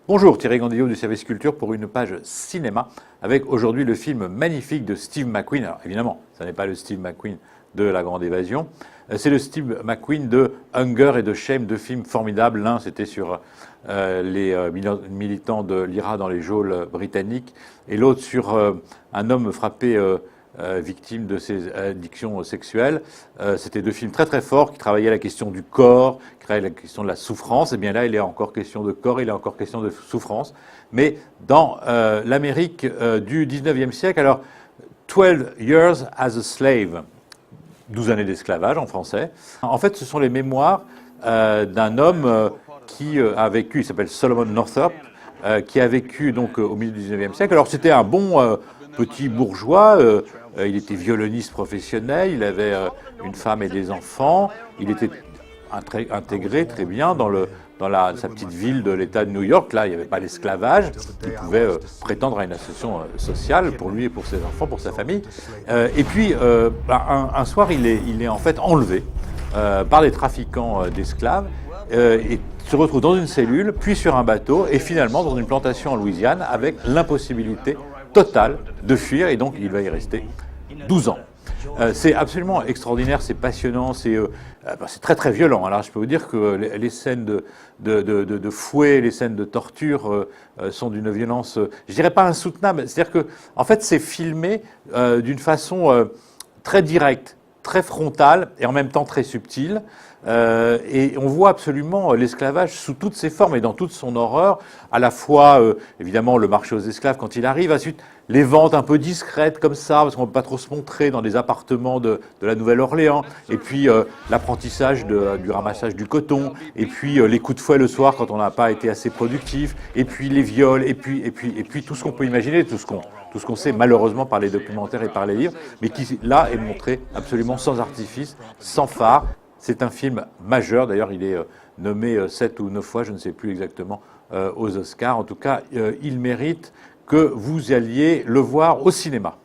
Bonjour, Thierry Gandillot du service culture pour une page cinéma avec aujourd'hui le film magnifique de Steve McQueen. Alors évidemment, ce n'est pas le Steve McQueen de La Grande Évasion, c'est le Steve McQueen de Hunger et de Shame, deux films formidables. L'un c'était sur les militants de l'IRA dans les geôles britanniques et l'autre sur un homme frappé victime de ses addictions sexuelles. C'était deux films très très forts qui travaillaient la question du corps, qui travaillaient la question de la souffrance. Et bien là, il est encore question de corps, il est encore question de souffrance. Mais dans l'Amérique du 19e siècle, alors 12 Years as a Slave, 12 années d'esclavage en français. En fait, ce sont les mémoires d'un homme qui a vécu, il s'appelle Solomon Northup, qui a vécu donc au milieu du 19e siècle. Alors c'était un bon petit bourgeois, il était violoniste professionnel, il avait une femme et des enfants, il était intégré très bien dans sa petite ville de l'État de New York. Là, il n'y avait pas l'esclavage, il pouvait prétendre à une association sociale pour lui et pour ses enfants, pour sa famille. Et puis, un soir, il est en fait enlevé par des trafiquants d'esclaves et se retrouve dans une cellule, puis sur un bateau, et finalement dans une plantation en Louisiane avec l'impossibilité totale de fuir, et donc il va y rester 12 ans. C'est absolument extraordinaire, c'est passionnant, c'est très très violent. Alors je peux vous dire que les scènes de fouet, les scènes de torture sont d'une violence, je dirais pas insoutenable. C'est-à-dire que en fait c'est filmé d'une façon très directe, très frontale et en même temps très subtile. Et on voit absolument l'esclavage sous toutes ses formes et dans toute son horreur, à la fois évidemment le marché aux esclaves quand il arrive, ensuite les ventes un peu discrètes comme ça, parce qu'on ne peut pas trop se montrer dans des appartements de la Nouvelle-Orléans, et puis l'apprentissage du ramassage du coton, et puis les coups de fouet le soir quand on n'a pas été assez productif, et puis les viols, et puis tout ce qu'on peut imaginer, tout ce qu'on sait malheureusement par les documentaires et par les livres, mais qui là est montré absolument sans artifice, sans phare. C'est un film majeur, d'ailleurs il est nommé 7 ou 9 fois, je ne sais plus exactement, aux Oscars. En tout cas, il mérite que vous alliez le voir au cinéma.